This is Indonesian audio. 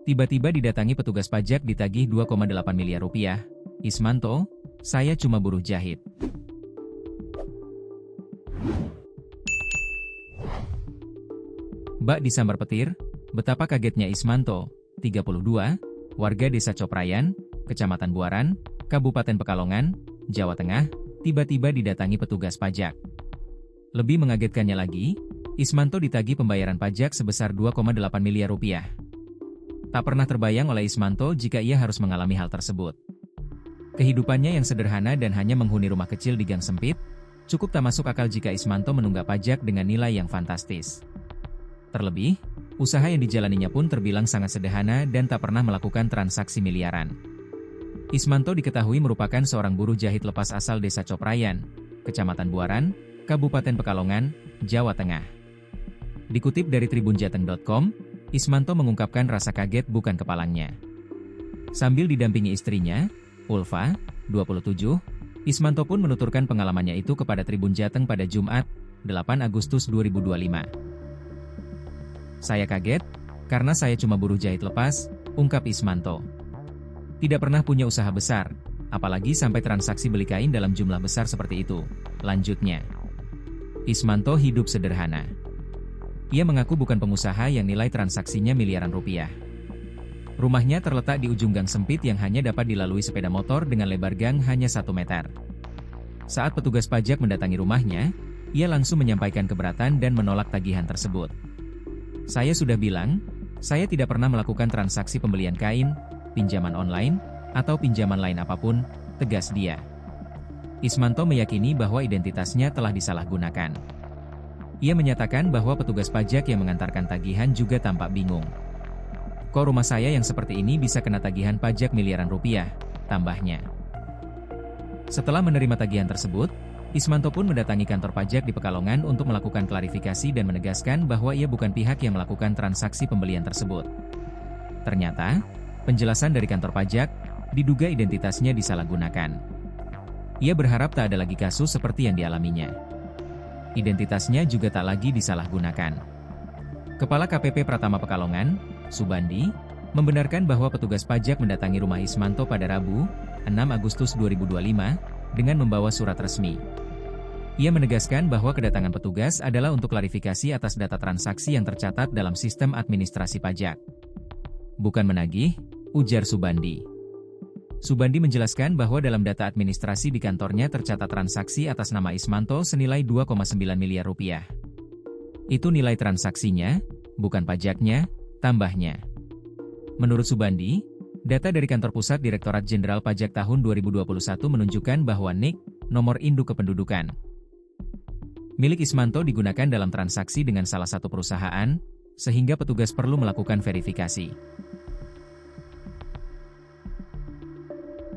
Tiba-tiba didatangi petugas pajak ditagih 2,8 miliar rupiah. Ismanto, saya cuma buruh jahit. Bak disambar petir, betapa kagetnya Ismanto, 32, warga desa Coprayan, Kecamatan Buaran, Kabupaten Pekalongan, Jawa Tengah, tiba-tiba didatangi petugas pajak. Lebih mengagetkannya lagi, Ismanto ditagih pembayaran pajak sebesar 2,8 miliar rupiah. Tak pernah terbayang oleh Ismanto jika ia harus mengalami hal tersebut. Kehidupannya yang sederhana dan hanya menghuni rumah kecil di gang sempit, cukup tak masuk akal jika Ismanto menunggak pajak dengan nilai yang fantastis. Terlebih, usaha yang dijalaninya pun terbilang sangat sederhana dan tak pernah melakukan transaksi miliaran. Ismanto diketahui merupakan seorang buruh jahit lepas asal desa Coprayan, Kecamatan Buaran, Kabupaten Pekalongan, Jawa Tengah. Dikutip dari tribunjateng.com, Ismanto mengungkapkan rasa kaget bukan kepalangnya. Sambil didampingi istrinya, Ulfa, 27, Ismanto pun menuturkan pengalamannya itu kepada Tribun Jateng pada Jumat, 8 Agustus 2025. Saya kaget, karena saya cuma buruh jahit lepas, ungkap Ismanto. Tidak pernah punya usaha besar, apalagi sampai transaksi beli kain dalam jumlah besar seperti itu, lanjutnya. Ismanto hidup sederhana. Ia mengaku bukan pengusaha yang nilai transaksinya miliaran rupiah. Rumahnya terletak di ujung gang sempit yang hanya dapat dilalui sepeda motor dengan lebar gang hanya 1 meter. Saat petugas pajak mendatangi rumahnya, ia langsung menyampaikan keberatan dan menolak tagihan tersebut. Saya sudah bilang, saya tidak pernah melakukan transaksi pembelian kain, pinjaman online, atau pinjaman lain apapun, tegas dia. Ismanto meyakini bahwa identitasnya telah disalahgunakan. Ia menyatakan bahwa petugas pajak yang mengantarkan tagihan juga tampak bingung. Kok rumah saya yang seperti ini bisa kena tagihan pajak miliaran rupiah, tambahnya. Setelah menerima tagihan tersebut, Ismanto pun mendatangi kantor pajak di Pekalongan untuk melakukan klarifikasi dan menegaskan bahwa ia bukan pihak yang melakukan transaksi pembelian tersebut. Ternyata, penjelasan dari kantor pajak, diduga identitasnya disalahgunakan. Ia berharap tak ada lagi kasus seperti yang dialaminya. Identitasnya juga tak lagi disalahgunakan. Kepala KPP Pratama Pekalongan, Subandi, membenarkan bahwa petugas pajak mendatangi rumah Ismanto pada Rabu, 6 Agustus 2025, dengan membawa surat resmi. Ia menegaskan bahwa kedatangan petugas adalah untuk klarifikasi atas data transaksi yang tercatat dalam sistem administrasi pajak. Bukan menagih, ujar Subandi. Subandi menjelaskan bahwa dalam data administrasi di kantornya tercatat transaksi atas nama Ismanto senilai 2,9 miliar rupiah. Itu nilai transaksinya, bukan pajaknya, tambahnya. Menurut Subandi, data dari kantor pusat Direktorat Jenderal Pajak tahun 2021 menunjukkan bahwa NIK, nomor induk kependudukan, milik Ismanto digunakan dalam transaksi dengan salah satu perusahaan, sehingga petugas perlu melakukan verifikasi.